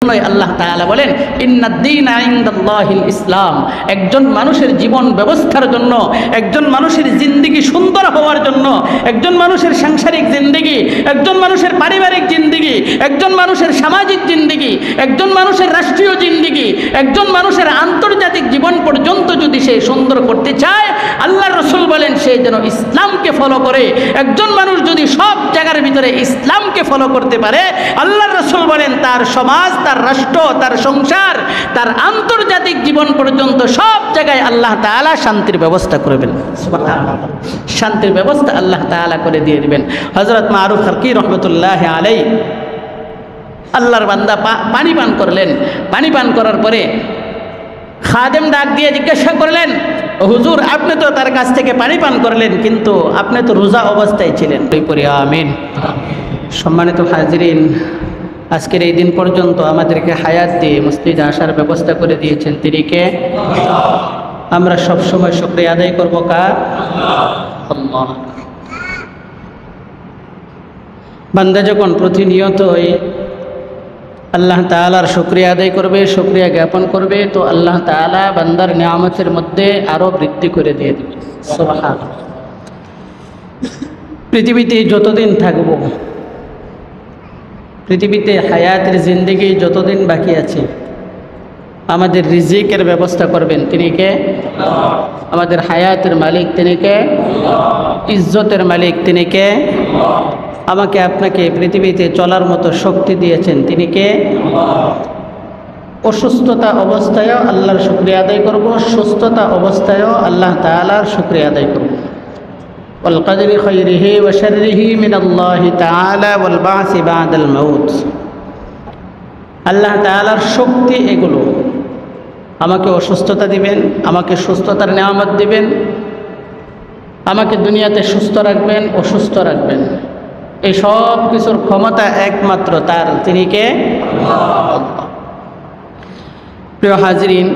সেজন্যই আল্লাহ তাআলা বলেন ইন্নাদ-দীনা ইনদাল্লাহিল ইসলাম। একজন মানুষের জীবন ব্যবস্থার জন্য, একজন মানুষের জিন্দেগি সুন্দর হওয়ার জন্য, একজন মানুষের সাংসারিক জিন্দেগি, একজন মানুষের পারিবারিক জিন্দেগি, একজন মানুষের সামাজিক জিন্দেগি, একজন মানুষের রাষ্ট্রীয় জিন্দেগি, একজন মানুষের আন্তর্জাতিক জীবন পর্যন্ত যদি সে সুন্দর করতে চায়, আল্লাহর রাসূল বলেন সে যেন ইসলামকে ফলো করে। একজন মানুষ যদি সব জায়গার ভিতরে ইসলামকে ফলো করতে পারে, আল্লাহর রাসূল বলেন তার সমাজ, তার রাষ্ট্র, তার সংসার, তার আন্তর্জাতিক জীবন পর্যন্ত সব জায়গায় আল্লাহ তাআলা শান্তির ব্যবস্থা করবেন। সুবহানাল্লাহ, শান্তির ব্যবস্থা আল্লাহ তাআলা করে দিয়ে দিবেন। হযরত মারুফ ফারকি রহমতুল্লাহ আলাইহি আল্লাহর বান্দা পানি পান করলেন। পানি পান করার পরে খাদেম ডাক দিয়ে জিজ্ঞাসা করলেন, হুজুর আপনি তো তার কাছ থেকে পানি পান করলেন, কিন্তু আপনি তো রোজা অবস্থায় ছিলেন। আমিন। সম্মানিত হাজিরিন, আজকের এই দিন পর্যন্ত আমাদেরকে হায়াত দিয়ে মসজিদে আসার ব্যবস্থা করে দিয়েছেন তিনি কে? আমরা সব সময় শুকরিয়া আদায় করব কার? আল্লাহ। বান্দা যখন প্রতিনিয়তই আল্লাহ তাআলার শুকরিয়া আদায় করবে, শুকরিয়া জ্ঞাপন করবে, তো আল্লাহ তাআলা বান্দার নিয়ামতের মধ্যে আরো বৃদ্ধি করে দিয়ে দেবে। সুবহানাল্লাহ। পৃথিবীতে যতদিন থাকব, পৃথিবীতে হায়াতের জিন্দেগি যতদিন বাকি আছে, আমাদের রিজিকের ব্যবস্থা করবেন তিনি কে? আমাদের হায়াতের মালিক তিনি কে? ইজ্জতের মালিক তিনি কে? আমাকে আপনাকে পৃথিবীতে চলার মতো শক্তি দিয়েছেন তিনি কে? অসুস্থতা অবস্থায়ও আল্লাহর শুকরিয়া আদায় করব, সুস্থতা অবস্থায়ও আল্লাহ তাআলার শুকরিয়া আদায় করব। ওয়াল কদরি খাইরিহি ওয়া শাররিহি মিনাল্লাহি তাআলা ওয়াল বাসি বাদাল মাউত। আল্লাহ তাআলার শক্তি এগুলো। আমাকে অসুস্থতা দিবেন, আমাকে সুস্থতার নিয়ামত দিবেন, আমাকে দুনিয়াতে সুস্থ রাখবেন, অসুস্থ রাখবেন। এই সব কিছুর ক্ষমতা একমাত্র তার, তিনি কে? আল্লাহ। প্রিয় হাজিরিন,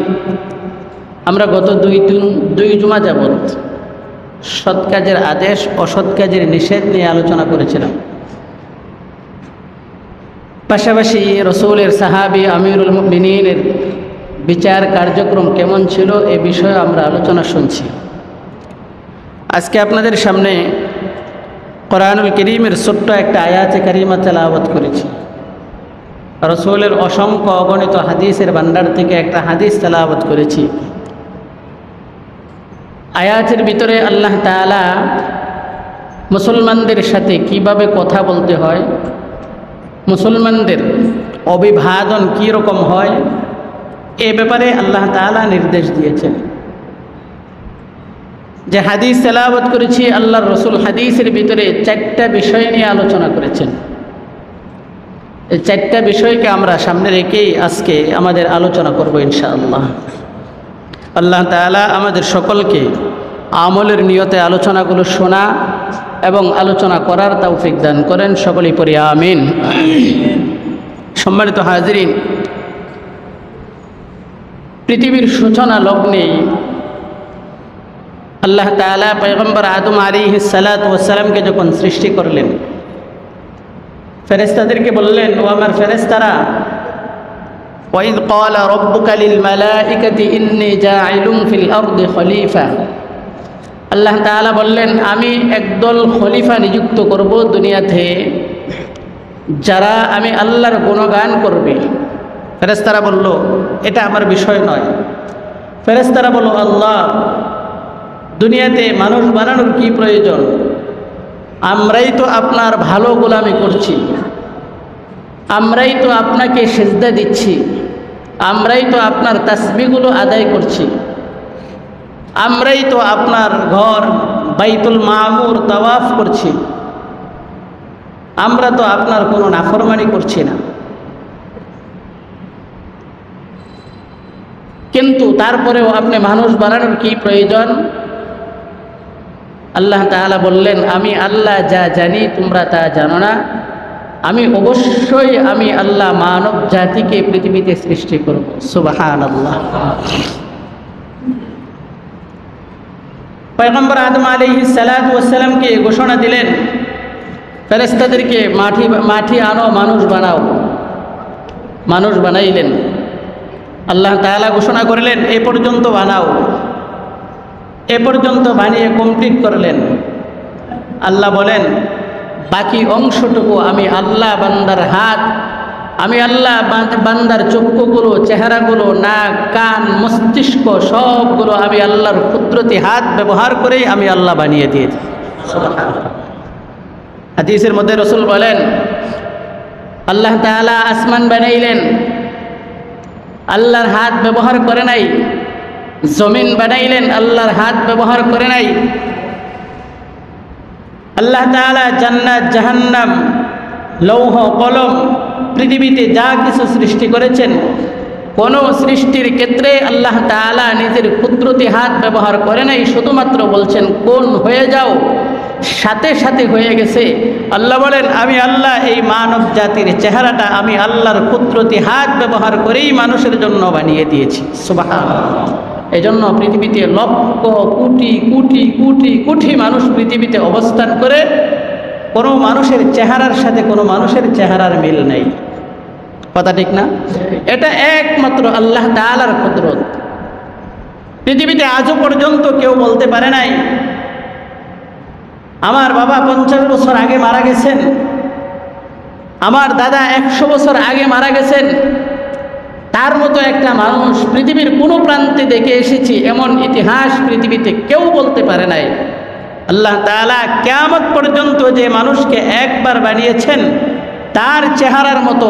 আমরা গত দুই জুমা যাবত সৎ কাজের আদেশ, অসৎ কাজের নিষেধ নিয়ে আলোচনা করেছিলাম। পাশাপাশি রসুলের সাহাবী আমিরুল মুমিনিনের বিচার কার্যক্রম কেমন ছিল এ বিষয়ে আমরা আলোচনা শুনছি। আজকে আপনাদের সামনে কোরআনুল কারীমের ছোট্ট একটা আয়াতে কারিমা তেলাওয়াত করেছি। রসুলের অসংখ্য অগণিত হাদিসের ভান্ডার থেকে একটা হাদিস তেলাওয়াত করেছি। আয়াতের ভিতরে আল্লাহ তাআলা মুসলমানদের সাথে কিভাবে কথা বলতে হয়, মুসলমানদের অভিবাদন কী রকম হয়, এ ব্যাপারে আল্লাহ তাআলা নির্দেশ দিয়েছেন। যে হাদিস তেলাওয়াত করেছি, আল্লাহর রসুল হাদিসের ভিতরে 4টা বিষয় নিয়ে আলোচনা করেছেন। এই 4টা বিষয়কে আমরা সামনে রেখেই আজকে আমাদের আলোচনা করব ইনশাআল্লাহ। আল্লাহ তাআলা আমাদের সকলকে আমলের নিয়তে আলোচনাগুলো শোনা এবং আলোচনা করার তৌফিক দান করেন। সকলেই পড়ি আমিন। সম্মানিত হাজিরিন, পৃথিবীর সূচনা লগ্নেই আল্লাহ তাআলা পয়গম্বর আদম আলাইহিস সালাতু ওয়াস সালামকে যখন সৃষ্টি করলেন, ফেরেশতাদেরকে বললেন, ও আমার ফেরেশতারা, ওয়াইদ ক্বালা রাব্বুকা লিল মালাইকাতি ইন্নী জাঈলুন ফিল আরদি খলিফা। আল্লাহ তাআলা বললেন, আমি একদল খলিফা নিযুক্ত করব দুনিয়াতে, যারা আমি আল্লাহর গুণগান করবে। ফেরেশতারা বলল, এটা আমার বিষয় নয়। ফেরেশতারা বলল, আল্লাহ, দুনিয়াতে মানুষ বানানোর কি প্রয়োজন? আমরাই তো আপনার ভালো গোলামি করছি, আমরাই তো আপনাকে সিজদা দিচ্ছি, আমরাই তো আপনার তাসবিহগুলো আদায় করছি, আমরাই তো আপনার ঘর বাইতুল মামুর তাওয়াফ করছি, আমরা তো আপনার কোনো নাফরমানি করছি না। কিন্তু তারপরেও আপনি মানুষ বানানোর কি প্রয়োজন? আল্লাহ তাআলা বললেন, আমি আল্লাহ যা জানি তোমরা তা জানো না। আমি অবশ্যই আল্লাহ মানব জাতিকে পৃথিবীতে সৃষ্টি করব। সুবহানাল্লাহ। পয়গম্বর আদম আলাইহিস সালাতু ওয়াস সালামকে ঘোষণা দিলেন, ফেরেশতাদেরকে মাটি আনো, মানুষ বানাও। মানুষ বানাইলেন। আল্লাহ তাআলা ঘোষণা করলেন এ পর্যন্ত বানাও, এ পর্যন্ত বানিয়ে কমপ্লিট করলেন। আল্লাহ বলেন বাকি অংশটুকু আমি আল্লাহ বান্দার হাত, আমি আল্লাহ বান্দার চক্ষুগুলো, চেহারাগুলো, নাক, কান, মস্তিষ্ক সবগুলো আমি আল্লাহর কুদরতি হাত ব্যবহার করেই আমি আল্লাহ বানিয়ে দিয়েছি। হাদিসের মধ্যে রাসূল বলেন আল্লাহ তাআলা আসমান বানাইলেন, আল্লাহর হাত ব্যবহার করে নাই। জমিন বানাইলেন, আল্লাহর হাত ব্যবহার করে নাই। আল্লাহ তাআলা জান্নাত, জাহান্নাম, লৌহ কলম, পৃথিবীতে যা কিছু সৃষ্টি করেছেন কোন সৃষ্টির ক্ষেত্রে আল্লাহ তাআলা নিজের কুদরতি হাত ব্যবহার করে নাই। শুধুমাত্র বলছেন কোন হয়ে যাও, সাথে সাথে হয়ে গেছে। আল্লাহ বলেন আমি আল্লাহ এই মানব জাতির চেহারাটা আমি আল্লাহর কুদরতি হাত ব্যবহার করেই মানুষের জন্য বানিয়ে দিয়েছি। সুবহানাল্লাহ। এজন্য পৃথিবীতে লক্ষ কোটি কোটি কোটি কোটি মানুষ পৃথিবীতে অবস্থান করে, কোনো মানুষের চেহারার সাথে কোনো মানুষের চেহারার মিল নেই। কথা ঠিক না? এটা একমাত্র আল্লাহ তাআলার কুদরত। পৃথিবীতে আজও পর্যন্ত কেউ বলতে পারে নাই আমার বাবা 50 বছর আগে মারা গেছেন, আমার দাদা 100 বছর আগে মারা গেছেন, তার মতো একটা মানুষ পৃথিবীর কোনো প্রান্তে দেখে এসেছি এমন ইতিহাস পৃথিবীতে কেউ বলতে পারে নাই। আল্লাহ তাআলা কিয়ামত পর্যন্ত যে মানুষকে একবার বানিয়েছেন তার চেহারার মতো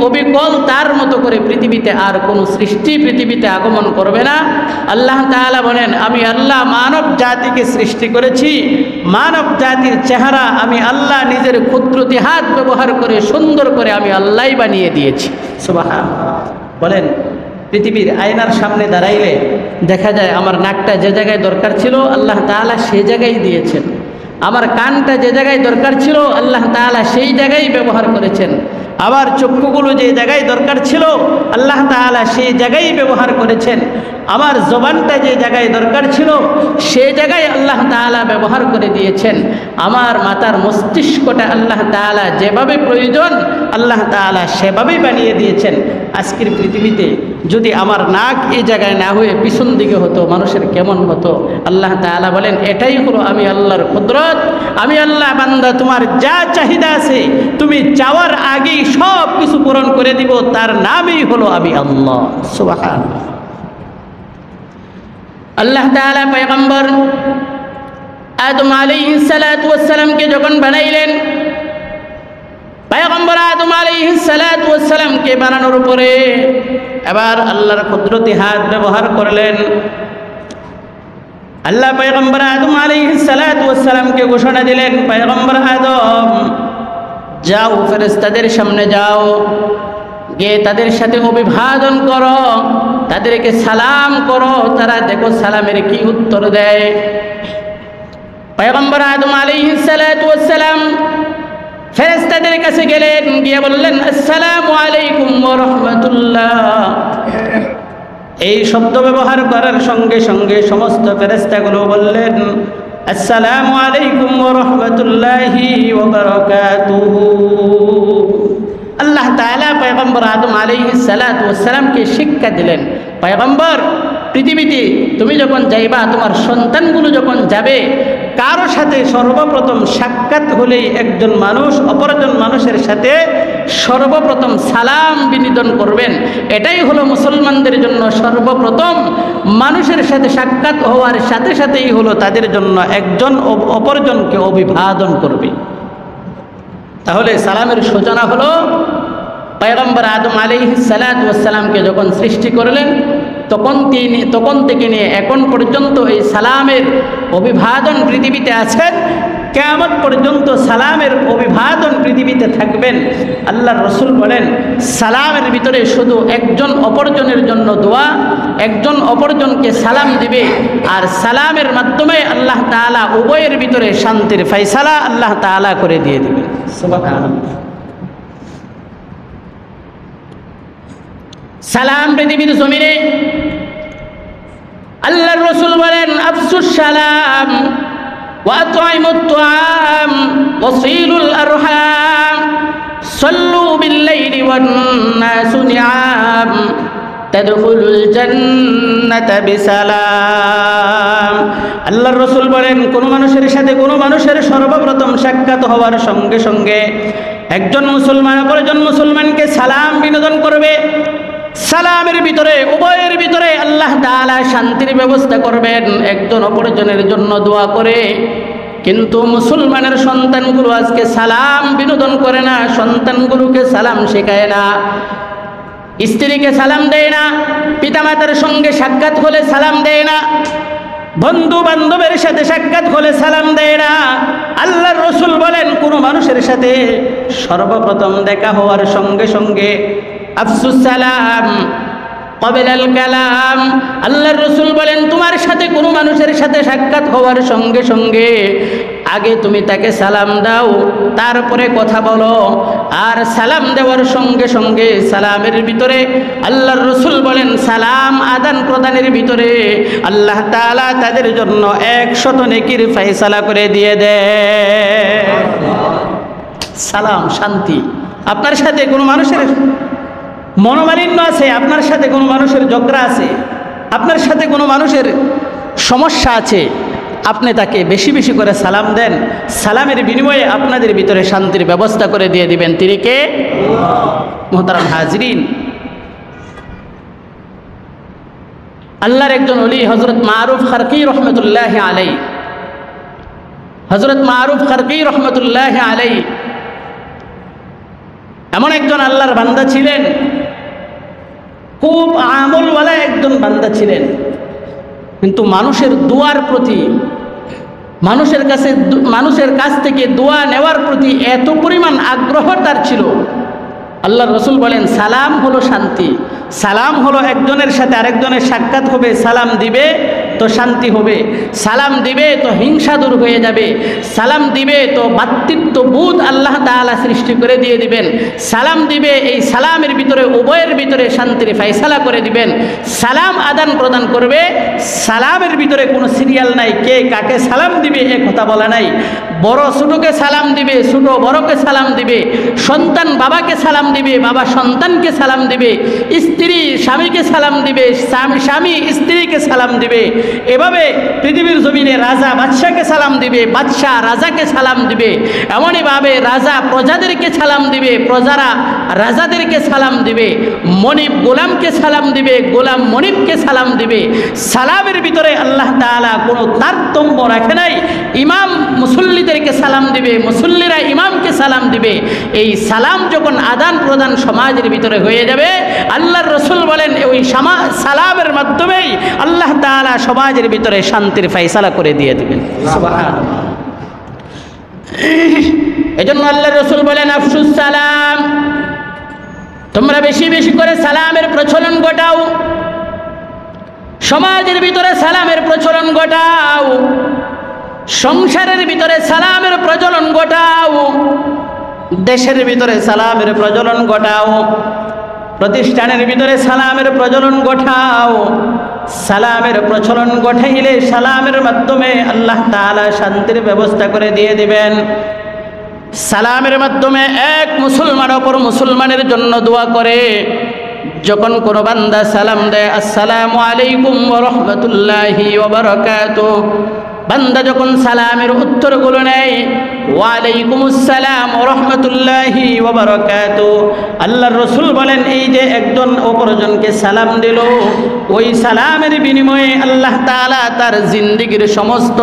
অবিকল তার মতো করে পৃথিবীতে আর কোনো সৃষ্টি পৃথিবীতে আগমন করবে না। আল্লাহ তাআলা বলেন আমি আল্লাহ মানব জাতিকে সৃষ্টি করেছি, মানব জাতির চেহারা আমি আল্লাহ নিজের কুদরতি হাত ব্যবহার করে সুন্দর করে আমি আল্লাহই বানিয়ে দিয়েছি। সুবহানাল্লাহ। বলেন পৃথিবীর আয়নার সামনে দাঁড়াইলে দেখা যায় আমার নাকটা যে জায়গায় দরকার ছিল আল্লাহ তাআলা সেই জায়গায় দিয়েছেন, আমার কানটা যে জায়গায় দরকার ছিল আল্লাহ তাআলা সেই জায়গায় ব্যবহার করেছেন, আবার চক্ষুগুলো যে জায়গায় দরকার ছিল আল্লাহ তাআলা সেই জায়গায় ব্যবহার করেছেন, আমার জবানটা যে জায়গায় দরকার ছিল সেই জায়গায় আল্লাহ তাআলা ব্যবহার করে দিয়েছেন, আমার মাথার মস্তিষ্কটা আল্লাহ তাআলা যেভাবে প্রয়োজন আল্লাহ তাআলা সেভাবেই বানিয়ে দিয়েছেন। আজকের পৃথিবীতে যদি আমার নাক এই জায়গায় না হয়ে পিছন দিকে হতো মানুষের কেমন হতো? আল্লাহ তাআলা বলেন এটাই হলো আমি আল্লাহর কুদরত। আমি আল্লাহ বান্দা তোমার যা চাহিদা আছে তুমি চাওয়ার আগেই সব কিছু পূরণ করে দিব, তার নামই হলো আমি আল্লাহ। সুবহানাল্লাহ। আল্লাহ তাআলা পয়গম্বর আদম আলাইহিস সালাতু ওয়াস সালামকে যখন বানাইলেন, পয়গম্বর আদম আলাইহিস সালাতু ওয়াস সালামকে বানানোর পরে এবার আল্লাহর কুদরতি হাত ব্যবহার করলেন। আল্লাহ পয়গম্বর আদম আলাইহিস সালাতু ওয়াস সালামকে ঘোষণা দিলেন পয়গম্বর আদম যাও ফেরেশতাদের সামনে যাও, গিয়ে তাদের সাথে অভিবাদন করো, তাদেরকে সালাম করো, তারা দেখো সালামের কি উত্তর দেয়। পয়গম্বর আদম আলাইহিস সালাতু ওয়াস সালাম ফেরেশতাদের কাছে গেলেন, গিয়ে বললেন আসসালামু আলাইকুম ওয়া রাহমাতুল্লাহ। এই শব্দ ব্যবহার করার সঙ্গে সঙ্গে সমস্ত ফেরেশতাগুলো বললেন আসসালামু আলাইকুম ওয়া রাহমাতুল্লাহি ওয়া বারাকাতুহু। আল্লাহ তাআলা পয়গম্বর আদম আলাইহিস সালাতু ওয়াস সালামকে শিক্ষা দিলেন, পয়গম্বর পৃথিবীতে তুমি যখন যাইবা, তোমার সন্তানগুলো যখন যাবে, কারো সাথে সর্বপ্রথম সাক্ষাৎ হলেই একজন মানুষ অপরজন মানুষের সাথে সর্বপ্রথম সালাম বিনিময় করবেন। এটাই হলো মুসলমানদের জন্য সর্বপ্রথম মানুষের সাথে সাক্ষাৎ হওয়ার সাথে সাথেই হলো তাদের জন্য একজন অপরজনকে অভিবাদন করবে। তাহলে সালামের সূচনা হলো পয়গম্বর আদম আলাইহিস সালাতু ওয়াস সালামকে যখন সৃষ্টি করলেন তখন থেকে নিয়ে এখন পর্যন্ত এই সালামের অভিবাদন পৃথিবীতে আছেন। কিয়ামত পর্যন্ত সালামের অভিবাদন পৃথিবীতে থাকবেন। আল্লাহর রাসূল বলেন সালামের ভিতরে শুধু একজন অপরজনের জন্য দোয়া, একজন অপরজনকে সালাম দিবে, আর সালামের মাধ্যমে আল্লাহ তাআলা উভয়ের ভিতরে শান্তির ফয়সালা আল্লাহ তাআলা করে দিয়ে দিবেন। সুবহানাল্লাহ। সালাম পৃথিবীর জমিনে আল্লাহর রাসূল বলেন আফসুস সালাম ওয়া আত'ইমুত তুআম ওয়া সিলুল আরহাম। সাল্লু বিল্লাইলি ওয়ান নাসু নিআম তাদখুলুল জান্নাতা বিসালাম। আল্লাহর রাসূল বলেন, কোন মানুষের সাথে কোন মানুষের সর্বপ্রথম সাক্ষাৎ হওয়ার সঙ্গে সঙ্গে একজন মুসলমান অপরজন মুসলমানকে সালাম বিনোদন করবে। সালামের ভিতরে, উভয়ের ভিতরে আল্লাহ তাআলা শান্তির ব্যবস্থা করবেন, একজন অপরজনের জন্য দোয়া করে। কিন্তু মুসলমানের সন্তানগুলো আজকে সালাম বিনোদন করে না, সন্তানগুলোকে সালাম শেখায় না, স্ত্রীকে সালাম দেয় না, পিতামাতার সঙ্গে সাক্ষাৎ হলে সালাম দেয় না, বন্ধু বান্ধবের সাথে সাক্ষাৎ হলে সালাম দেয় না। আল্লাহর রাসূল বলেন, কোন মানুষের সাথে সর্বপ্রথম দেখা হওয়ার সঙ্গে সঙ্গে আফসুস সালাম ক্বাবলাল কালাম। আল্লাহর রাসূল বলেন, তোমার সাথে কোনো মানুষের সাথে সাক্ষাৎ হওয়ার সঙ্গে সঙ্গে আগে তুমি তাকে সালাম দাও, তারপরে কথা বলো। আর সালাম দেওয়ার সঙ্গে সঙ্গে সালামের ভিতরে আল্লাহর রাসূল বলেন, সালাম আদান প্রদানের ভিতরে আল্লাহ তাআলা তাদের জন্য 100 নেকির ফয়সালা করে দিয়ে দেয়। সালাম শান্তি। আপনার সাথে কোনো মানুষের মনোমালিন্য আছে, আপনার সাথে কোনো মানুষের ঝগড়া আছে, আপনার সাথে কোনো মানুষের সমস্যা আছে, আপনি তাকে বেশি বেশি করে সালাম দেন, সালামের বিনিময়ে আপনাদের ভিতরে শান্তির ব্যবস্থা করে দিয়ে দিবেন। তিনি কে? মুহতারাম হাজরিন, আল্লাহর একজন ওলি হযরত মারুফ খারকি রহমতুল্লাহ আলাইহি, হযরত মারুফ খারকি রহমতুল্লাহ আলাইহি এমন একজন আল্লাহর বান্দা ছিলেন, খুব আমলওয়ালা একজন বান্দা ছিলেন, কিন্তু মানুষের দোয়ার প্রতি, মানুষের কাছ থেকে দোয়া নেওয়ার প্রতি এত পরিমাণ আগ্রহ তার ছিল। আল্লাহর রাসূল বলেন, সালাম হলো শান্তি, সালাম হলো একজনের সাথে আরেকজনের সাক্ষাৎ হবে, সালাম দিবে তো শান্তি হবে, সালাম দিবে তো হিংসা দূর হয়ে যাবে, সালাম দিবে তো ভ্রাতৃত্ববোধ আল্লাহ তাআলা সৃষ্টি করে দিয়ে দিবেন, সালাম দিবে, এই সালামের ভিতরে উভয়ের ভিতরে শান্তির ফয়সালা করে দিবেন। সালাম আদান প্রদান করবে, সালামের ভিতরে কোনো সিরিয়াল নাই, কে কাকে সালাম দিবে এ কথা বলা নাই। বড় ছোটকে সালাম দিবে, ছোট বড়কে সালাম দিবে, সন্তান বাবাকে সালাম দিবে, বাবা সন্তানকে সালাম দিবে, স্ত্রী স্বামীকে সালাম দিবে, স্বামী স্ত্রীকে সালাম দিবে। এভাবে পৃথিবীর জমিনে রাজা বাদশাকে সালাম দিবে, বাদশাহ রাজাকে সালাম দিবে। এমনইভাবে রাজা প্রজাদেরকে সালাম দিবে, প্রজারা রাজাদেরকে সালাম দিবে, মনিব গোলামকে সালাম দিবে, গোলাম মনিবকে সালাম দিবে। সালামের ভিতরে আল্লাহ তাআলা কোনো তারতম্য রাখে নাই। ইমাম মুসল্লিদেরকে সালাম দিবে, মুসল্লিরা ইমামকে সালাম দিবে। এই সালাম যখন আদান প্রদান সমাজের ভিতরে হয়ে যাবে, আল্লাহর রাসূল বলেন, ওই সালামের মাধ্যমেই আল্লাহ তাআলা সমাজের ভিতরে শান্তির ফয়সালা করে দিয়ে দিবেন। সুবহানাল্লাহ। এজন্য আল্লাহর রাসূল বলেন, আফসুস সালাম, তোমরা বেশি বেশি করে সালামের প্রচলন ঘটাও, সমাজের ভিতরে সালামের প্রচলন ঘটাও, সংসারের ভিতরে সালামের প্রচলন ঘটাও, দেশের ভিতরে সালামের প্রচলন ঘটাও, প্রতিষ্ঠানের ভিতরে সালামের প্রচলন ঘটাও। সালামের প্রচলন ঘটাইলে সালামের মাধ্যমে আল্লাহ তাআলা শান্তির ব্যবস্থা করে দিয়ে দিবেন। সালামের মাধ্যমে এক মুসলমান অপর মুসলমানের জন্য দোয়া করে। যখন কোনো বান্দা সালাম দেয়, আসসালামু আলাইকুম ওয়া রাহমাতুল্লাহি ওয়া বারাকাতুহু, বান্দা যখন সালামের উত্তরগুলো নেয়, ওয়ালাইকুমুস সালাম ওয়া রাহমাতুল্লাহি ওয়া বারাকাতুহু, আল্লাহর রাসূল বলেন, এই যে একজন অপরজনকে সালাম দিল, ওই সালামের বিনিময়ে আল্লাহ তাআলা তার জিন্দেগীর সমস্ত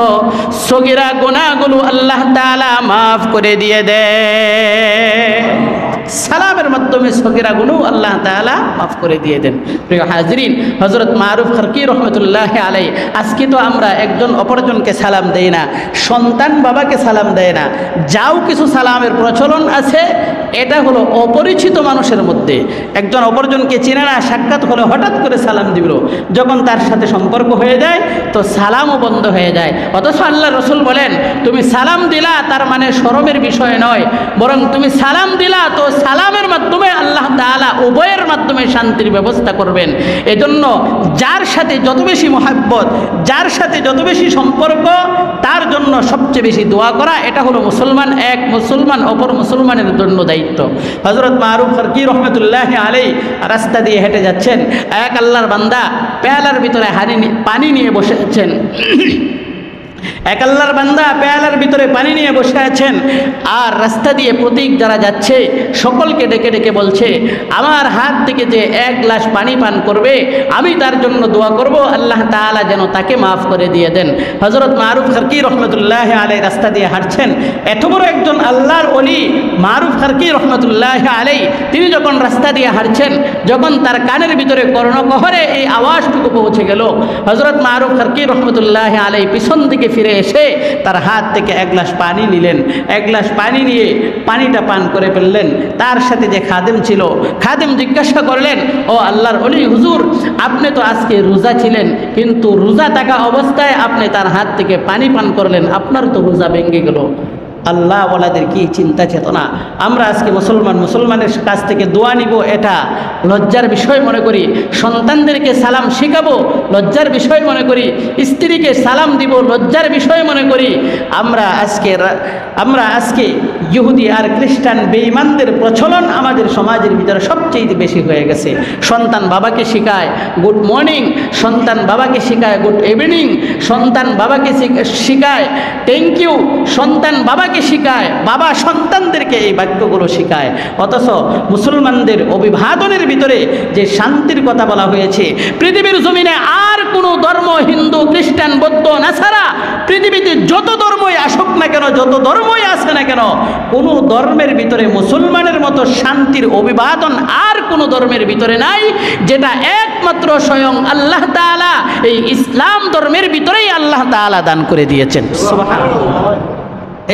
সগীরা গুনাহগুলো আল্লাহ তাআলা মাফ করে দিয়ে দেয়। সালামের মাধ্যমে সগীরা গুনাহ আল্লাহ তাআলা মাফ করে দিয়ে দেন। প্রিয় হাজরিন, হযরত মারুফ খারকি রহমতুল্লাহ আলাইহি, আজকে তো আমরা একজন অপরজনকে সালাম দেই না, সন্তান বাবাকে সালাম দেয় না, যাও কিছু সালামের প্রচলন আছে, এটা হলো অপরিচিত মানুষের মধ্যে। একজন অপরজনকে চেনে না, সাক্ষাৎ হলে হঠাৎ করে সালাম দিল, যখন তার সাথে সম্পর্ক হয়ে যায় তো সালামও বন্ধ হয়ে যায়। অথচ আল্লাহ রাসূল বলেন, তুমি সালাম দিলা তার মানে শরমের বিষয় নয়, বরং তুমি সালাম দিলা তো সালামের মাধ্যমে আল্লাহ তাআলা উভয়ের মাধ্যমে শান্তির ব্যবস্থা করবেন। এজন্য যার সাথে যত বেশি মহাব্বত, যার সাথে যত বেশি সম্পর্ক, তার জন্য সবচেয়ে বেশি দোয়া করা, এটা হলো মুসলমান এক মুসলমান অপর মুসলমানের জন্য দায়িত্ব। হযরত মারুফ ফারকি রহমতুল্লাহি আলাইহি রাস্তা দিয়ে হেঁটে যাচ্ছেন, এক আল্লাহর বান্দা পেয়ালার ভিতরে পানি নিয়ে বসে আছেন। এক আল্লাহর বান্দা পেয়ালার ভিতরে পানি নিয়ে বসে আছেন, আর রাস্তা দিয়ে প্রতীক যারা যাচ্ছে সকলকে ডেকে ডেকে বলছে, আমার হাত থেকে যে এক গ্লাস পানি পান করবে আমি তার জন্য দোয়া করব, আল্লাহ তাআলা যেন তাকে মাফ করে দিয়ে দেন। হযরত মারুফ ফারকি রহমতুল্লাহি আলাইহি রাস্তা দিয়ে হাঁটছেন। এত বড় একজন আল্লাহর ওলি মারুফ ফারকি রহমতুল্লাহি আলাইহি, তিনি যখন রাস্তা দিয়ে হাঁটছেন, যখন তার কানের ভিতরে কর্ণকহরে এই আওয়াজটুকু পৌঁছে গেল, হযরত মারুফ ফারকি রহমতুল্লাহি আলাইহি পিছন দিকে ফিরে এসে তার হাত থেকে এক গ্লাস পানি নিলেন। এক গ্লাস পানি নিয়ে পানিটা পান করে ফেললেন। তার সাথে যে খাদেম ছিল, খাদেম জিজ্ঞাসা করলেন, ও আল্লাহর ওলি হুজুর, আপনি তো আজকে রোজা ছিলেন, কিন্তু রোজা থাকা অবস্থায় আপনি তার হাত থেকে পানি পান করলেন, আপনার তো রোজা ভেঙে গেল। আল্লাহ ওয়ালাদের কি চিন্তা চেতনা! আমরা আজকে মুসলমানের কাছ থেকে দোয়া নিব, এটা লজ্জার বিষয় মনে করি। সন্তানদেরকে সালাম শেখাবো, লজ্জার বিষয় মনে করি। স্ত্রীকে সালাম দিব, লজ্জার বিষয় মনে করি। আমরা আজকে ইহুদি আর খ্রিস্টান বেঈমানদের প্রচলন আমাদের সমাজের ভিতরে সবচেয়ে বেশি হয়ে গেছে। সন্তান বাবাকে শেখায় গুড মর্নিং, সন্তান বাবাকে শেখায় গুড ইভিনিং, সন্তান বাবাকে শেখায় থ্যাংক ইউ, সন্তান বাবাকে শেখায়, বাবা সন্তানদেরকে এই বাক্যগুলো শেখায়। অথচ মুসলমানদের অভিবাদনের ভিতরে যে শান্তির কথা বলা হয়েছে, পৃথিবীর জমিনে আর কোনো ধর্ম, হিন্দু খ্রিস্টান বৌদ্ধ নাসারা, পৃথিবীতে যত ধর্মই আসুক না কেন, যত ধর্মই আছে না কেন, কোনো ধর্মের ভিতরে মুসলমানের মতো শান্তির অভিবাদন আর কোনো ধর্মের ভিতরে নাই, যেটা একমাত্র স্বয়ং আল্লাহ তাআলা এই ইসলাম ধর্মের ভিতরেই আল্লাহ তাআলা দান করে দিয়েছেন। সুবহানাল্লাহ।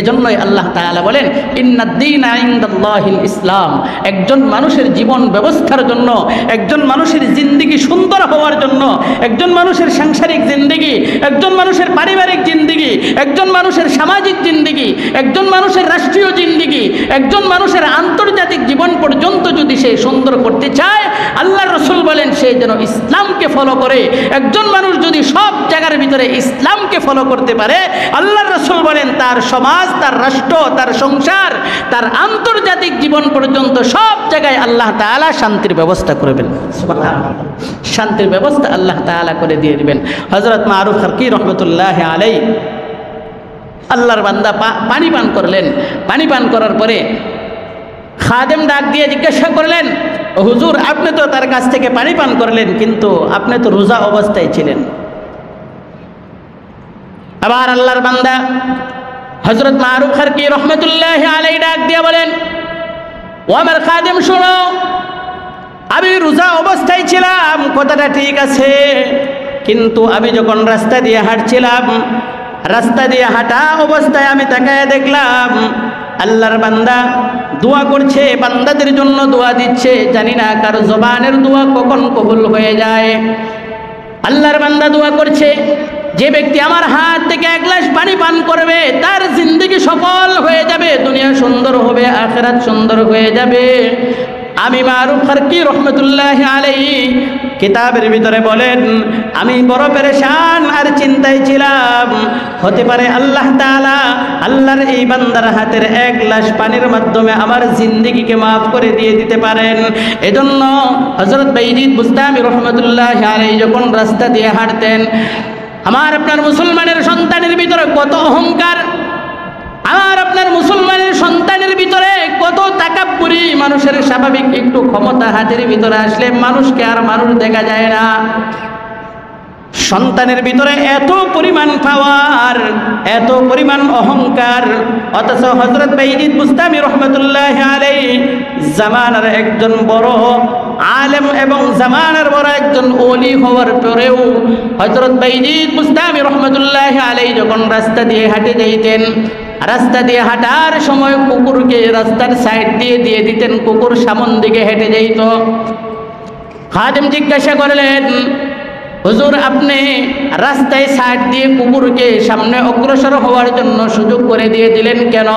এজন্যই আল্লাহ তাআলা বলেন, ইন্নাদ-দীনা ইনদাল্লাহিল ইসলাম। একজন মানুষের জীবন ব্যবস্থার জন্য, একজন মানুষের জিন্দেগি সুন্দর হওয়ার জন্য, একজন মানুষের সাংসারিক জিন্দেগি, একজন মানুষের পারিবারিক জিন্দেগি, একজন মানুষের সামাজিক জিন্দেগি, একজন মানুষের রাষ্ট্রীয় জিন্দেগি, একজন মানুষের আন্তর্জাতিক জীবন পর্যন্ত যদি সে সুন্দর করতে চায়, আল্লাহর রাসূল বলেন সে যেন ইসলামকে ফলো করে। একজন মানুষ যদি সব জায়গার ভিতরে ইসলামকে ফলো করতে পারে, আল্লাহর রাসূল বলেন তার সমাজ, তার রাষ্ট্র, তার সংসার, তার আন্তর্জাতিক জীবন পর্যন্ত সব জায়গায় আল্লাহ তাআলা শান্তির ব্যবস্থা করবেন। সুবহানাল্লাহ। শান্তির ব্যবস্থা আল্লাহ তাআলা করে দিয়ে দিবেন। হযরত মারুফ ফারকি রহমতুল্লাহি আলাইহি আল্লাহর বান্দা পানি পান করলেন। পানি পান করার পরে খাদেম ডাক দিয়ে জিজ্ঞাসা করলেন, হুজুর, আপনি তো তার কাছ থেকে পানি পান করলেন, কিন্তু আপনি তো রোজা অবস্থায় ছিলেন। আবার আল্লাহর বান্দা হযরত মারুফ ফারকি রহমতুল্লাহি আলাইহি ডাক দিয়ে বলেন, ও আমার খাদেম, শোনো, আমি রোজা অবস্থায় ছিলাম, কথাটা ঠিক আছে, কিন্তু আমি যখন রাস্তা দিয়ে হাঁটছিলাম, রাস্তা দিয়ে হাঁটা অবস্থায় আমি তাকায় দেখলাম আল্লাহর বান্দা দোয়া করছে, বান্দাদের জন্য দোয়া দিচ্ছে। জানি না কার জবানের দোয়া কখন কবুল হয়ে যায়। আল্লাহর বান্দা দোয়া করছে, যে ব্যক্তি আমার হাত থেকে এক গ্লাস পানি পান করবে তার জিন্দেগি সফল হয়ে যাবে, দুনিয়া সুন্দর হবে, আখিরাত সুন্দর হয়ে যাবে। আমি মারুফ ফারকি রহমতুল্লাহি আলাইহি কিতাবের ভিতরে বলেন, আমি বড় পেরেশান আর চিন্তায় ছিলাম, হতে পারে আল্লাহ তাআলা আল্লাহর এই বান্দার হাতের এক গ্লাস পানির মাধ্যমে আমার জিন্দেগিকে মাফ করে দিয়ে দিতে পারেন। এজন্য হযরত বাইজিদ বুস্তামি রহমতুল্লাহি আলাইহি যখন রাস্তা দিয়ে হাঁটতেন, আমার আপনার মুসলমানের সন্তানের ভিতরে কত অহংকার, আমার আপনার মুসলমানের সন্তানের ভিতরে কত তাকাব্বুরি, মানুষের স্বাভাবিক একটু ক্ষমতা হাতের ভিতরে আসলে মানুষকে আর মানুষ দেখা যায় না। সন্তানের ভিতরে এত পরিমাণ পাওয়ার, এত পরিমাণ অহংকার, অথচ হযরত বাইজিদ বুস্তামি রহমতুল্লাহি আলাইহি জামানার একজন বড় আলেম এবং জামানার বড় একজন ওলি হওয়ার পরেও হযরত বাইজিদ বুস্তামি রহমতুল্লাহি আলাইহি যখন রাস্তা দিয়ে হাঁটে যাইতেন, রাস্তা দিয়ে হাঁটার সময় কুকুরকে রাস্তার সাইড দিয়ে দিতেন, কুকুর সামন দিকে হেঁটে যাইত। খাদেম জিজ্ঞাসা করলেন, হুজুর, আপনি রাস্তায় সাইড দিয়ে কুকুরকে সামনে অগ্রসর হওয়ার জন্য সুযোগ করে দিয়ে দিলেন কেন?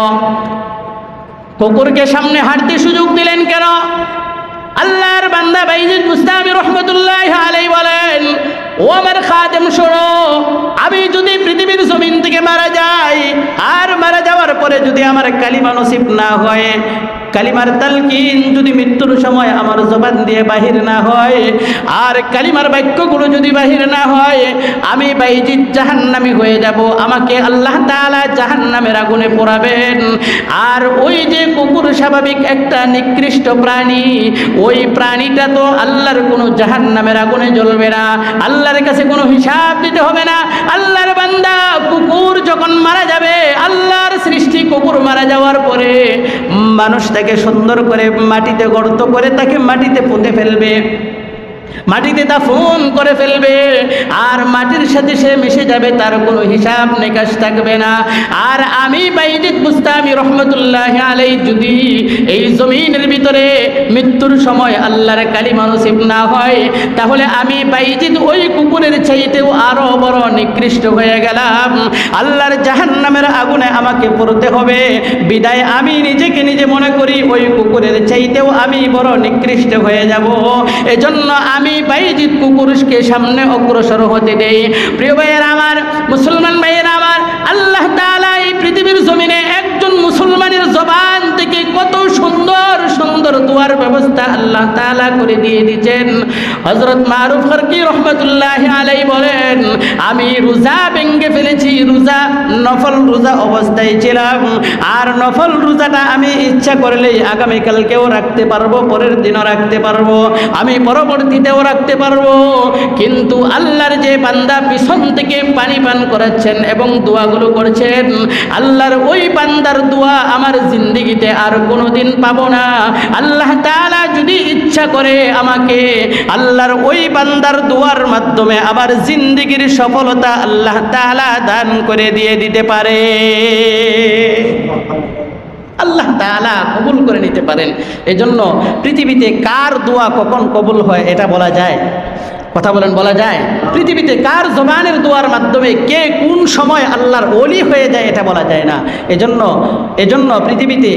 কুকুরকে সামনে হাঁটতে সুযোগ দিলেন কেন? আল্লাহর বান্দা বাইজিদ বুস্তামি রহমতুল্লাহ আলাইহি বলেন, ও আমার খাদেম শোনো, আমি যদি পৃথিবীর জমিন থেকে মারা যাই, আর মারা যাওয়ার পরে যদি আমার কালিমা নসিব না হয়, কালিমার তালকিন যদি মৃত্যুর সময় আমার জবান দিয়ে বাহির না হয়, আর কালিমার বাক্যগুলো যদি বাহির না হয়, আমি বাইজিদ জাহান্নামী হয়ে যাব, আমাকে আল্লাহ তাআলা জাহান্নামের আগুনে পোড়াবেন। আর ওই যে কুকুর স্বাভাবিক একটা নিকৃষ্ট প্রাণী, ওই প্রাণীটা তো আল্লাহর কোনো জাহান্নামের আগুনে জ্বলবে না, আল্লাহর কাছে কোনো হিসাব দিতে হবে না। আল্লাহর বান্দা কুকুর যখন মারা যাবে, আল্লাহর সৃষ্টি কুকুর মারা যাওয়ার পরে মানুষ তাকে সুন্দর করে মাটিতে গর্ত করে তাকে মাটিতে পুঁতে ফেলবে, মাটিতে দাফন করে ফেলবে, আর মাটির সাথে সে মিশে যাবে, তার কোনো হিসাব নিকাশ থাকবে না। আর আমি বাইজিদ বুস্তামি রহমতুল্লাহ আলাইহি যদি এই জমিনের ভিতরে মৃত্যুর সময় আল্লাহর কালিমা নসিব না হয়, তাহলে আমি বাইজিদ ওই কুকুরের চাইতেও আরো বড় নিকৃষ্ট হয়ে গেলাম, আল্লাহর জাহান্নামের আগুনে আমাকে পড়তে হবে। বিদায় আমি নিজেকে নিজে মনে করি ওই কুকুরের চাইতেও আমি বড় নিকৃষ্ট হয়ে যাব। এজন্য আমি বাইজিদ কুকুরকে সামনে অগ্রসর হতে দেই। প্রিয় ভাইয়েরা আমার, মুসলমান ভাইয়েরা আমার, আল্লাহ তাআলা এই পৃথিবীর জমিনে একজন মুসলমানের জবান থেকে কত সুন্দর সুন্দর দুয়ার ব্যবস্থা আল্লাহ তাআলা করে দিয়ে দিয়েছেন। হযরত মারুফ ফারকি রহমাতুল্লাহি আলাইহি বলেন, আমি রোজা ভেঙে ফেলেছি, রোজা নফল রোজা অবস্থায় ছিলাম, আর নফল রোজাটা আমি ইচ্ছা করলেই আগামীকালকেও রাখতে পারবো, পরের দিনও রাখতে পারবো, আমি পরবর্তীতেও রাখতে পারবো। কিন্তু আল্লাহর যে বান্দা পিছন থেকে পানি পান করাচ্ছেন এবং দোয়াগুলো করছেন, আল্লাহর ওই বান্দার দোয়া আমার জিন্দেগিতে আর কোনোদিন পাবো না। আল্লাহ তাআলা যদি ইচ্ছা করে আমাকে আল্লাহর ওই বান্দার দোয়ার মাধ্যমে আমার জিন্দেগির সফলতা আল্লাহ তাআলা দান করে দিয়ে দিতে পারে, আল্লাহ তাআলা কবুল করে নিতে পারেন। এজন্য পৃথিবীতে কার দোয়া কখন কবুল হয় এটা বলা যায়? কথা বলেন, বলা যায়? পৃথিবীতে কার জবানের দোয়ার মাধ্যমে কে কোন সময় আল্লাহর ওলি হয়ে যায় এটা বলা যায় না। এজন্য পৃথিবীতে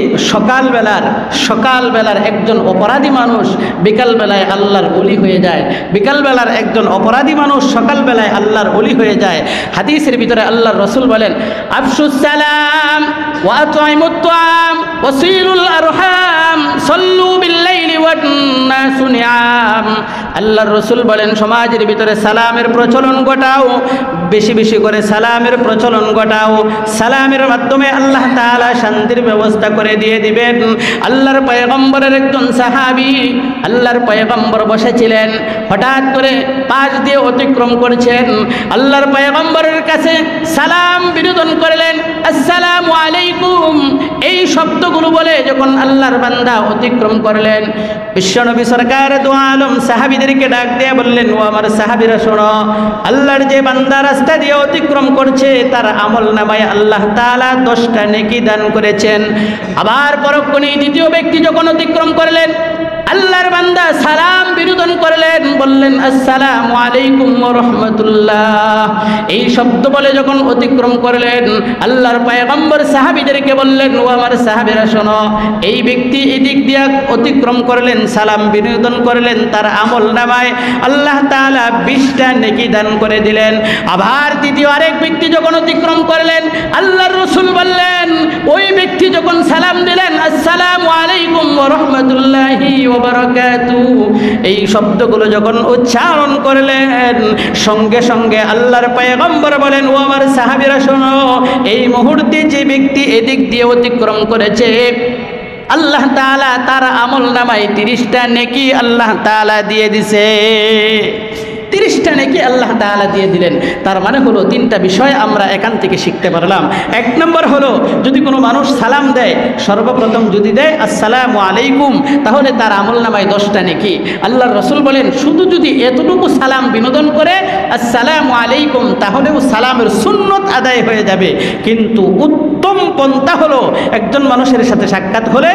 সকালবেলার একজন অপরাধী মানুষ বিকালবেলায় আল্লাহর ওলি হয়ে যায়, বিকালবেলার একজন অপরাধী মানুষ সকালবেলায় আল্লাহর ওলি হয়ে যায়। হাদিসের ভিতরে আল্লাহর রাসূল বলেন, আফশুস সালাম ওয়া আতঈমুত তাআম ওয়াসিলুল আরহাম সাল্লু বিল-লাইলি ওয়ান-নাসু নিয়াম। আল্লাহর রাসূল বলেন, সমাজের ভিতরে সালামের প্রচলন ঘটাও, বেশি বেশি করে সালামের প্রচলন ঘটাও, সালামের মাধ্যমে আল্লাহ তাআলা শান্তির ব্যবস্থা করে দিয়ে দিবেন। আল্লাহর পয়গম্বরের একজন সাহাবী, আল্লাহর পয়গম্বর বসেছিলেন, হঠাৎ করে পাশ দিয়ে অতিক্রম করছেন, আল্লাহর পয়গম্বরের কাছে সালাম বিনোদন করলেন, আসসালামু আলাইকুম, এই শব্দগুলো বলে যখন আল্লাহর বান্দা অতিক্রম করলেন, বিশ্বনবী সরকার দু আলম সাহাবীদেরকে ডাক দিয়ে বললেন, ও আমার সাহাবীরা শোনো, আল্লাহর যে বান্দা রাস্তা দিয়ে অতিক্রম করছে তার আমল নামায় আল্লাহ তাআলা 10টা নেকি দান করেছেন। আবার পরক্ষণে দ্বিতীয় ব্যক্তি যখন অতিক্রম করলেন, আল্লাহর বান্দা সালাম বিনোদন করলেন, বললেন আসসালামু আলাইকুম ওয়া রাহমাতুল্লাহ, এই শব্দ বলে যখন অতিক্রম করলেন, আল্লাহর পয়গম্বর সাহাবীদেরকে বললেন, ও আমার সাহাবীরা শোনো, এই ব্যক্তি এদিক দিয়ে অতিক্রম করলেন, সালাম বিনোদন করলেন, তার আমল নামায় আল্লাহ তাআলা 20টা নেকি দান করে দিলেন। আবার তৃতীয় আরেক ব্যক্তি যখন অতিক্রম করলেন, আল্লাহর রাসূল বললেন, ওই ব্যক্তি যখন সালাম দিলেন, আসসালামু আলাইকুম ওয়া রাহমাতুল্লাহি ওয়া বারাকাতুহু, এই শব্দগুলো যখন উচ্চারণ করলেন, সঙ্গে সঙ্গে আল্লাহর পয়গম্বর বলেন, ও আমার সাহাবীরা শোনো, এই মুহূর্তে যে ব্যক্তি এদিক দিয়ে অতিক্রম করেছে, আল্লাহ তাআলা তার আমল নামায় 30টা নেকি আল্লাহ তাআলা দিয়ে দিছে, 30টা নেকি আল্লাহ তাআলা দিয়ে দিলেন। তার মানে হলো 3টা বিষয় আমরা এখান থেকে শিখতে পারলাম। 1 নম্বর হলো, যদি কোনো মানুষ সালাম দেয়, সর্বপ্রথম যদি দেয় আসসালামু আলাইকুম, তাহলে তার আমল নামায় 10টা নেকি। আল্লাহর রাসূল বলেন, শুধু যদি এতটুকু সালাম বিনোদন করে আসসালামু আলাইকুম, তাহলেও সালামের সুন্নত আদায় হয়ে যাবে। কিন্তু উত্তম পন্থা হলো একজন মানুষের সাথে সাক্ষাৎ হলে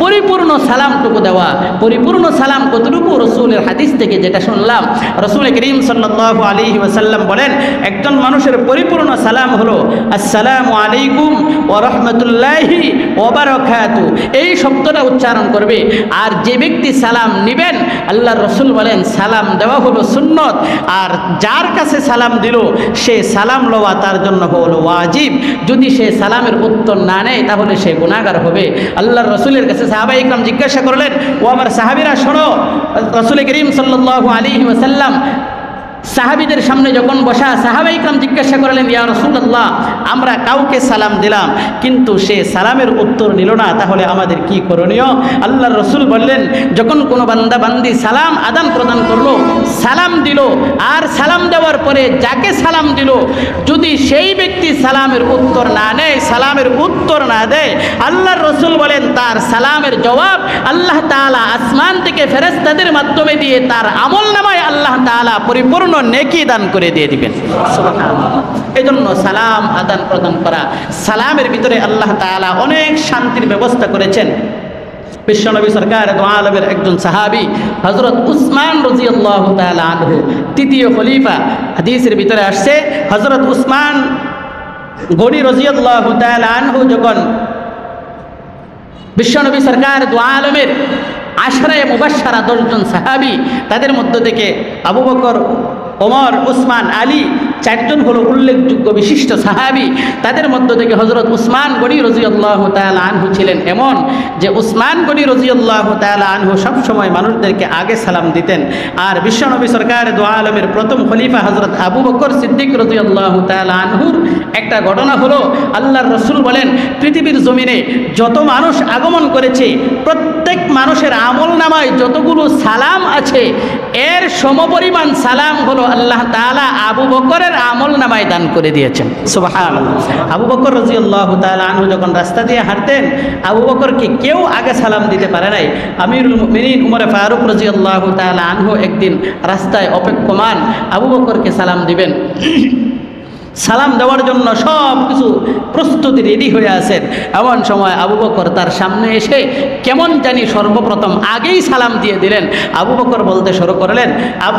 পরিপূর্ণ সালামটুকু দেওয়া। পরিপূর্ণ সালাম কতটুকু? রাসূলের হাদিস থেকে যেটা শুনলাম, রাসূল করিম সাল্লাল্লাহু আলাইহি ওয়াসাল্লাম বলেন, একজন মানুষের পরিপূর্ণ সালাম হলো আসসালামু আলাইকুম ওয়া রাহমাতুল্লাহি ওয়া বারাকাতুহু, এই শব্দটা উচ্চারণ করবে। আর যে ব্যক্তি সালাম নেবেন, আল্লাহর রাসূল বলেন সালাম দেওয়া হলো সুন্নত, আর যার কাছে সালাম দিল সে সালাম লওয়া তার জন্য হলো ওয়াজিব। যদি সে সালামের উত্তর না নেয় তাহলে সে গুনাহগার হবে। আল্লাহর রাসূলের কাছে সাহাবায়ে ইকরাম জিজ্ঞাসা করলেন, ও আমার সাহাবীরা শোনো, রাসূল করিম সাল্লাল্লাহু আলাইহি ওয়াসাল্লাম সাহাবীদের সামনে যখন বসা, সাহাবায়ে ইকরাম জিজ্ঞাসা করলেন, ইয়া রাসূলুল্লাহ, আমরা কাউকে সালাম দিলাম কিন্তু সে সালামের উত্তর নিল না, তাহলে আমাদের কি করণীয়? আল্লাহর রাসূল বললেন, যখন কোনো বান্দা বান্দি সালাম আদান প্রদান করলো, সালাম দিল, আর সালাম দেওয়ার পরে যাকে সালাম দিল যদি সেই ব্যক্তি সালামের উত্তর না নেয়, সালামের উত্তর না দেয়, আল্লাহর রাসূল বলেন তার সালামের জবাব আল্লাহ তাআলা আসমান থেকে ফেরেশতাদের মাধ্যমে দিয়ে তার আমলনামায় আল্লাহ তাআলা পরিপূর্ণ নেকি দান করে দিয়ে দিবেন। সুবহানাল্লাহ। এজন্য সালাম আদান প্রদান করা, সালামের ভিতরে আল্লাহ তাআলা অনেক শান্তির ব্যবস্থা করেছেন। বিশ্বনবী সরকার দু আলমের একজন সাহাবী হযরত উসমান রাদিয়াল্লাহু তাআলা আনহু, তৃতীয় খলিফা, হাদিসের ভিতরে আসছে হযরত উসমান গনি রাদিয়াল্লাহু তাআলা আনহু যখন বিশ্বনবী সরকার দু আলমের আশরায়ে মুবাশশারা 10 জন সাহাবী, তাদের মধ্য থেকে আবু বকর, ওমর, উসমান, আলী 4 জন হলো উল্লেখযোগ্য বিশিষ্ট সাহাবী। তাদের মধ্য থেকে হযরত উসমান গনি রাদিয়াল্লাহু তাআলা আনহু ছিলেন এমন যে উসমান গনি রাদিয়াল্লাহু তাআলা আনহু সব সময় মানুষদেরকে আগে সালাম দিতেন। আর বিশ্বনবী সরকার দু আলমের প্রথম খলিফা হযরত আবু বকর সিদ্দিক রাদিয়াল্লাহু তাআলা আনহুর একটা ঘটনা হলো, আল্লাহর রাসূল বলেন, পৃথিবীর জমিনে যত মানুষ আগমন করেছে প্রত্যেক মানুষের আমলনামায় যতগুলো সালাম আছে এর সমপরিমাণ সালাম হলো আল্লাহ তাআলা আবু বকরের আমলনামায় দান করে দিয়েছেন। সুবহানাল্লাহ। আবু বকর রাদিয়াল্লাহু তাআলা আনহু যখন রাস্তা দিয়ে হাঁটতেন, আবু বকরকে কেউ আগে সালাম দিতে পারে নাই। আমিরুল মুমিনিন উমর ফারুক রাদিয়াল্লাহু তাআলা আনহু একদিন রাস্তায় অপেক্ষমান, আবু বকরকে সালাম দিবেন। সালাম দেওয়ার জন্য সব কিছু প্রস্তুতি রেডি হয়ে আছেন। এমন সময় আবু বকর তার সামনে এসে কেমন জানি সর্বপ্রথম আগেই সালাম দিয়ে দিলেন। আবু বকর বলতে শুরু করলেন,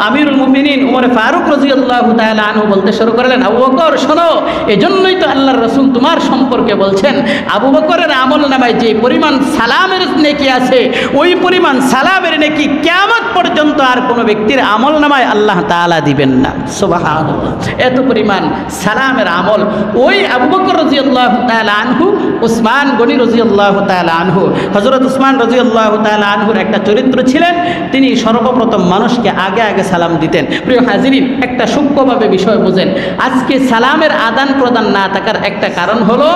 আমিরুল মুমিনিন উমর ফারুক রাদিয়াল্লাহু তাআলা আনহু বলতে শুরু করলেন, আবু বকর শোনো, এজন্যই তো আল্লাহর রাসূল তোমার সম্পর্কে বলছেন আবু বকরের আমলনামায় যে পরিমাণ সালামের নেকি আছে ওই পরিমাণ সালামের নেকি কিয়ামত পর্যন্ত আর কোনো ব্যক্তির আমলনামায় আল্লাহ তাআলা দিবেন না। সুবহানাল্লাহ। এত পরিমাণ সালামের আমল। ওই আবু বকর রাদিয়াল্লাহু তাআলা আনহু, উসমান গনি রাদিয়াল্লাহু তাআলা আনহু, হযরত উসমান রাদিয়াল্লাহু তাআলা আনহুর একটা চরিত্র ছিলেন, তিনি সর্বপ্রথম মানুষকে আগে আগে সালাম দিতেন। প্রিয় হাজিরিন, একটা সূক্ষ্মভাবে বিষয় বুঝেন, আজকে সালামের আদান প্রদান না থাকার একটা কারণ হলো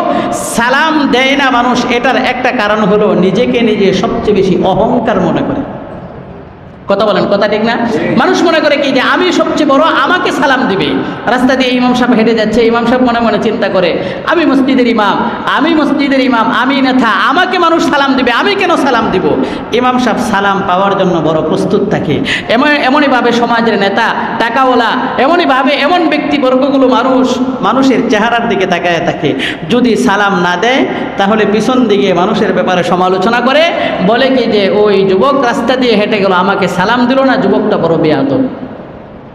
সালাম দেয় না মানুষ, এটার একটা কারণ হলো নিজেকে নিজে সবচেয়ে বেশি অহংকার মনে করে। কথা বলেন, কথা ঠিক না? মানুষ মনে করে কি যে আমি সবচেয়ে বড়, আমাকে সালাম দিবে। রাস্তা দিয়ে ইমাম সাহেব হেঁটে যাচ্ছে, ইমাম সাহেব মনে মনে চিন্তা করে আমি মসজিদের ইমাম, আমি নেতা, আমাকে মানুষ সালাম দিবে, আমি কেন সালাম দিব? ইমাম সাহেব সালাম পাওয়ার জন্য বড় প্রস্তুত থাকে। এমনইভাবে সমাজের নেতা, টাকাওয়ালা, এমনইভাবে এমন ব্যক্তিবর্গগুলো মানুষের চেহারার দিকে তাকায় থাকে। যদি সালাম না দেয় তাহলে পিছন দিকে মানুষের ব্যাপারে সমালোচনা করে, বলে কি যে ওই যুবক রাস্তা দিয়ে হেঁটে গেল, আমাকে সালাম দিল না, যুবকটা বড় বেয়াদব।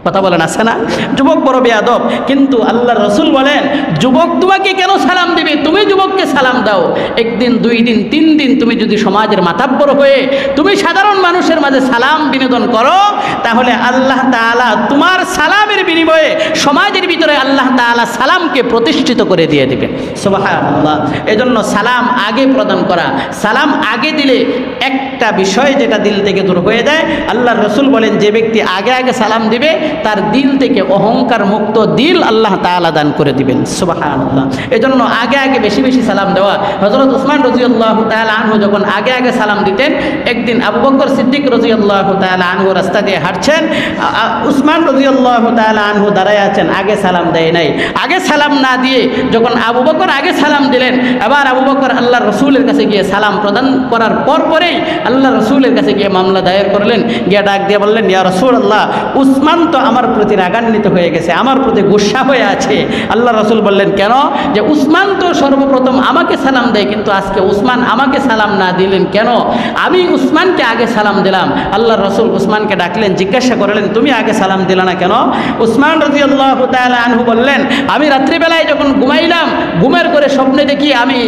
কথা বলেন, আছে না? যুবক বড় বেয়াদব। কিন্তু আল্লাহর রাসূল বলেন, যুবক তোমাকে কেন সালাম দিবে? তুমি যুবককে সালাম দাও। একদিন, 2 দিন, 3 দিন তুমি যদি সমাজের মাতাব্বর হয়ে তুমি সাধারণ মানুষের মাঝে সালাম বিনোদন করো, তাহলে আল্লাহ তাআলা তোমার সালামের বিনিময়ে সমাজের ভিতরে আল্লাহ তাআলা সালামকে প্রতিষ্ঠিত করে দিয়ে দিবেন। সুবহানাল্লাহ। এজন্য সালাম আগে প্রদান করা, সালাম আগে দিলে একটা বিষয় যেটা দিল থেকে দূর হয়ে যায়। আল্লাহর রাসূল বলেন, যে ব্যক্তি আগে আগে সালাম দিবে তার দিল থেকে অহংকার মুক্ত দিল আল্লাহ তাআলা দান করে দিবেন। সুবহানাল্লাহ। এজন্য আগে আগে বেশি বেশি সালাম দেওয়া। হযরত উসমান রাদিয়াল্লাহু তাআলা আনহু যখন আগে আগে সালাম দিতেন, একদিন আবু বকর সিদ্দিক রাদিয়াল্লাহু তাআলা আনহু রাস্তা দিয়ে হাঁটছেন, উসমান রাদিয়াল্লাহু তাআলা আনহু দাঁড়ায় আছেন, আগে সালাম দেয় নাই। আগে সালাম না দিয়ে যখন আবু বকর আগে সালাম দিলেন, আবার আবু বকর আল্লাহর রাসূলের কাছে গিয়ে সালাম প্রদান করার পরেই আল্লাহর রাসূলের কাছে গিয়ে মামলা দায়ের করলেন। গিয়ে ডাক দিয়ে বললেন, ইয়া রাসূলুল্লাহ, উসমান তো আমার প্রতি রাগান্বিত হয়ে গেছে, আমার প্রতি গুসা হয়ে আছে। আল্লাহ রাসূল বললেন, কেন? যে উসমান তো সর্বপ্রথম আমাকে সালাম দেয়, কিন্তু আজকে উসমান আমাকে সালাম না দিলেন কেন? আমি উসমানকে আগে সালাম দিলাম। আল্লাহ রাসূল উসমানকে ডাকলেন, জিজ্ঞাসা করলেন, তুমি আগে সালাম দিলা না কেন? উসমান রাদিয়াল্লাহু তাআলা আনহু বললেন, আমি রাত্রিবেলায় যখন ঘুমাইলাম, ঘুমের করে স্বপ্নে দেখি আমি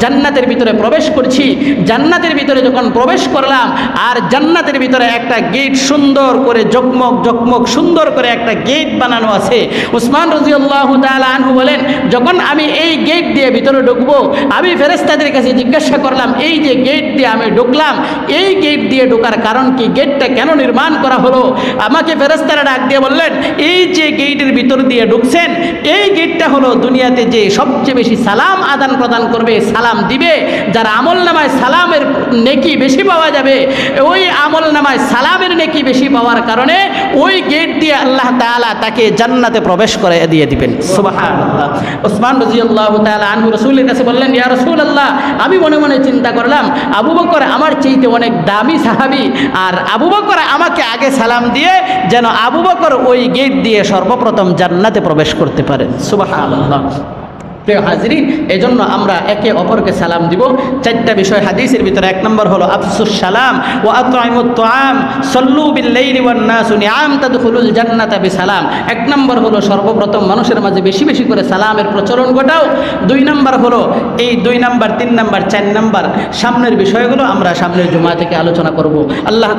জান্নাতের ভিতরে প্রবেশ করছি। জান্নাতের ভিতরে যখন প্রবেশ করলাম, আর জান্নাতের ভিতরে একটা গেট সুন্দর করে জকমক জকমক সুন্দর করে একটা গেট বানানো আছে। উসমান রাদিয়াল্লাহু তাআলা আনহু বলেন, যখন আমি এই গেট দিয়ে ভিতরে ঢুকবো, আমি ফেরেশতাদের কাছে জিজ্ঞাসা করলাম, এই যে গেট দিয়ে আমি ঢুকলাম, এই গেট দিয়ে ঢোকার কারণ কি? গেটটা কেন নির্মাণ করা হলো? আমাকে ফেরেশতারা ডাক দিয়ে বললেন, এই যে গেটের ভিতর দিয়ে ঢুকছেন, এই গেটটা হলো দুনিয়াতে যে সবচেয়ে বেশি সালাম আদান প্রদান করবে, সালাম দিবে, যার আমল নামায় সালামের নেকি বেশি পাওয়া যাবে, ওই আমল নামায় সালামের নেকি বেশি পাওয়ার কারণে ওই গেট দিয়ে আল্লাহ তাআলা তাকে জান্নাতে প্রবেশ করে দিয়ে দিবেন। সুবহানাল্লাহ। উসমান রাদিয়াল্লাহু তাআলা আনহু রাসূলের কাছে বললেন, ইয়া রাসূলুল্লাহ, আমি মনে মনে চিন্তা করলাম, আবু বকর আমার চাইতে অনেক দামি সাহাবী, আর আবু বকর আমাকে আগে সালাম দিয়ে যেন আবু বকর ওই গেট দিয়ে সর্বপ্রথম জান্নাতে প্রবেশ করতে পারেন। সুবহানাল্লাহ। প্রিয় হাজরিন, এজন্য আমরা একে অপরকে সালাম দিব। চারটা বিষয় হাদিসের ভিতরে। এক নম্বর হলো আফসুস সালাম ওয়া আত'ইমুত তুআম সাল্লু বিল লাইলি ওয়ান নাসু নিআম তাদখুলুল জান্নাতা বিসালাম। এক নম্বর হলো সর্বপ্রথম মানুষের মাঝে বেশি বেশি করে সালামের প্রচলন ঘটাও। দুই নম্বর হলো এই 2 নম্বর 3 নম্বর 4 নম্বর সামনের বিষয়গুলো আমরা সামনের জুমা থেকে আলোচনা করব। আল্লাহ